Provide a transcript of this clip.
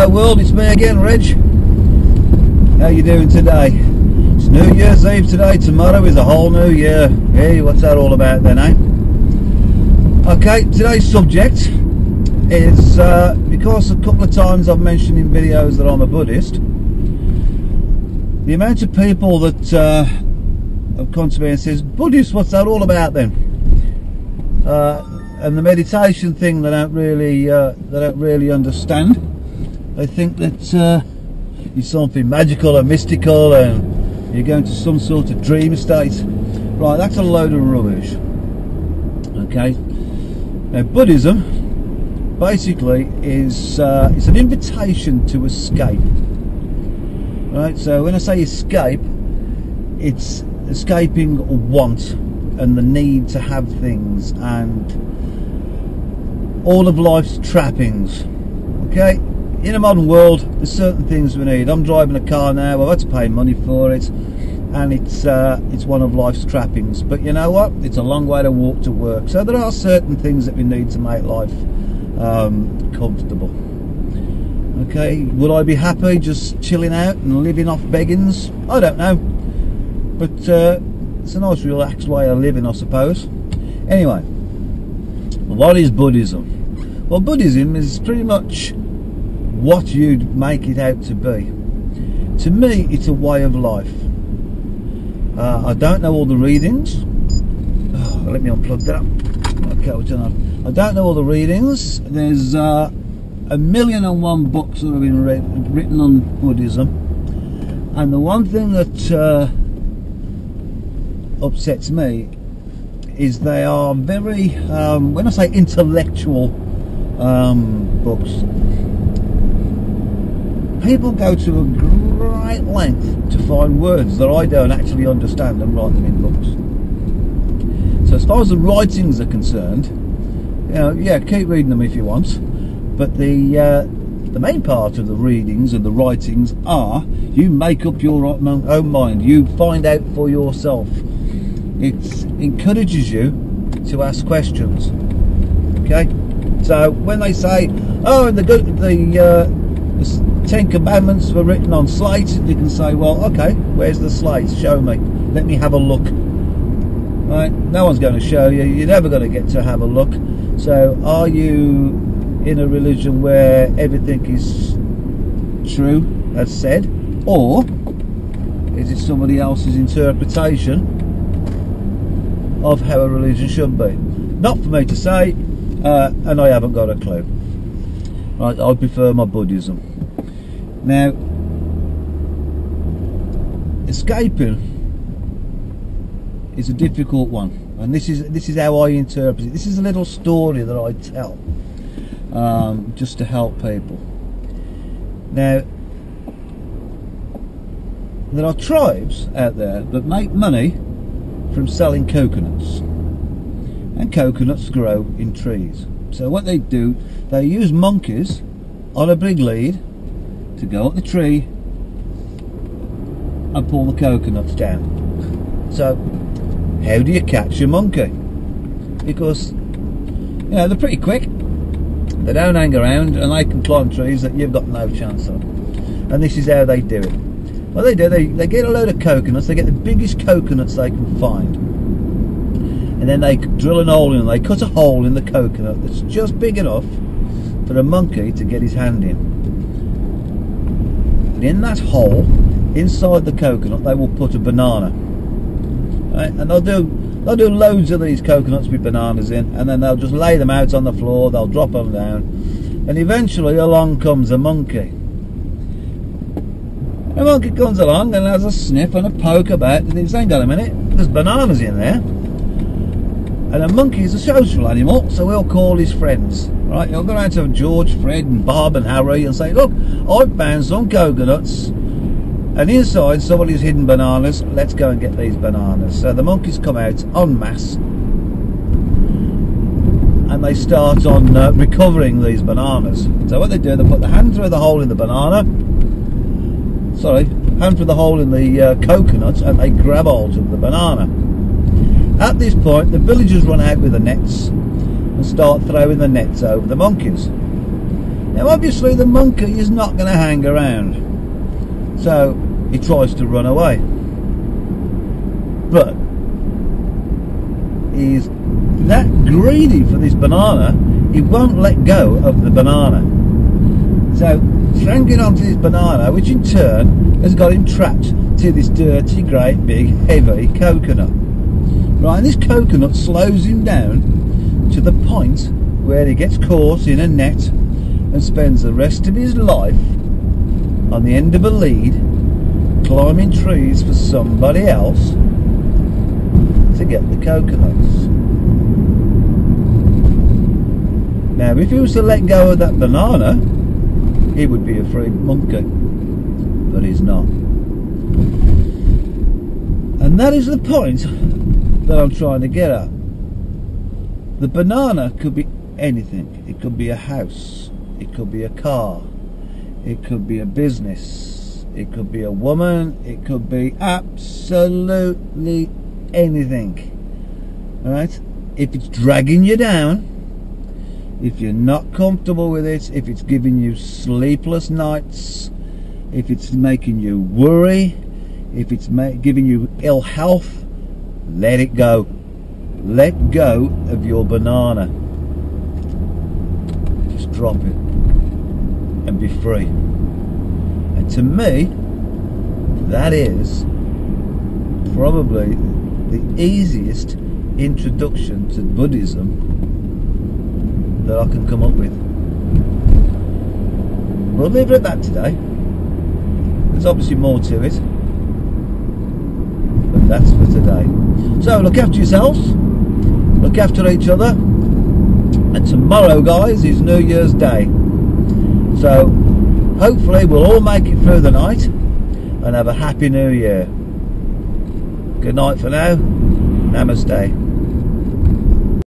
Hello world, it's me again, Reg. How you doing today? It's New Year's Eve today, tomorrow is a whole new year. Hey, what's that all about then, eh? Okay, today's subject is, because a couple of times I've mentioned in videos that I'm a Buddhist, the amount of people that have come to me and says, Buddhist, what's that all about then? And the meditation thing they don't really understand. They think that it's something magical and mystical and you're going to some sort of dream state. Right, that's a load of rubbish. Okay. Now Buddhism basically is it's an invitation to escape. Right, so when I say escape, it's escaping want and the need to have things and all of life's trappings. Okay, in a modern world there's certain things we need. I'm driving a car now, I've had to pay money for it, and it's one of life's trappings, but you know what, it's a long way to walk to work, so there are certain things that we need to make life comfortable. Okay, would I be happy just chilling out and living off beggings? I don't know, but it's a nice relaxed way of living, I suppose. Anyway, what is Buddhism? Well, Buddhism is pretty much what you'd make it out to be. To me, it's a way of life. I don't know all the readings. Oh, let me unplug that. Okay, we'll turn on. I don't know all the readings. There's 1,000,001 books that have been written on Buddhism, and the one thing that upsets me is they are very, when I say intellectual books, people go to a great length to find words that I don't actually understand and write them in books. So as far as the writings are concerned, you know, yeah, keep reading them if you want, but the main part of the readings and the writings are you make up your own mind, you find out for yourself. It encourages you to ask questions. Okay, so when they say, oh, and the 10 Commandments were written on slate, you can say, well, okay, where's the slate? Show me. Let me have a look. Right? No one's going to show you. You're never going to get to have a look. So, are you in a religion where everything is true, as said, or is it somebody else's interpretation of how a religion should be? Not for me to say, and I haven't got a clue. Right, I prefer my Buddhism. Now, escaping is a difficult one, and this is how I interpret it. This is a little story that I tell, just to help people. Now, there are tribes out there that make money from selling coconuts, and coconuts grow in trees. So what they do, they use monkeys on a big lead to go up the tree and pull the coconuts down. So how do you catch a monkey? Because, you know, they're pretty quick, they don't hang around, and they can climb trees that you've got no chance of. And this is how they do it. What they do, they get a load of coconuts, they get the biggest coconuts they can find, and then they drill an hole in them. They cut a hole in the coconut that's just big enough for a monkey to get his hand in. And in that hole, inside the coconut, they will put a banana. Right? And they'll do loads of these coconuts with bananas in, and then they'll just lay them out on the floor, they'll drop them down, and eventually along comes a monkey. A monkey comes along and has a sniff and a poke about, and thinks, hang on a minute, there's bananas in there. And a monkey is a social animal, so he'll call his friends. Right, he'll go around to George, Fred and Bob and Harry and say, look, I've found some coconuts, and inside somebody's hidden bananas, let's go and get these bananas. So the monkeys come out en masse, and they start on recovering these bananas. So what they do, they put the hand through the hole in the banana, hand through the hole in the coconut, and they grab hold of the banana. At this point, the villagers run out with the nets and start throwing the nets over the monkeys. Now obviously the monkey is not going to hang around, so he tries to run away, but he's that greedy for this banana, he won't let go of the banana. So he's hanging on to this banana, which in turn has got him trapped to this dirty, great, big, heavy coconut. Right, and this coconut slows him down to the point where he gets caught in a net and spends the rest of his life on the end of a lead, climbing trees for somebody else to get the coconuts. Now, if he was to let go of that banana, he would be a free monkey, but he's not. And that is the point that I'm trying to get at. The banana could be anything. It could be a house, it could be a car, it could be a business, it could be a woman, it could be absolutely anything. Alright? If it's dragging you down, if you're not comfortable with it, if it's giving you sleepless nights, if it's making you worry, if it's giving you ill health, let it go. Let go of your banana. Just drop it and be free. And to me, that is probably the easiest introduction to Buddhism that I can come up with. We'll leave it at that today. There's obviously more to it, but that's for today. So look after yourselves, look after each other, and tomorrow, guys, is New Year's Day. So hopefully we'll all make it through the night and have a happy New Year. Good night for now. Namaste.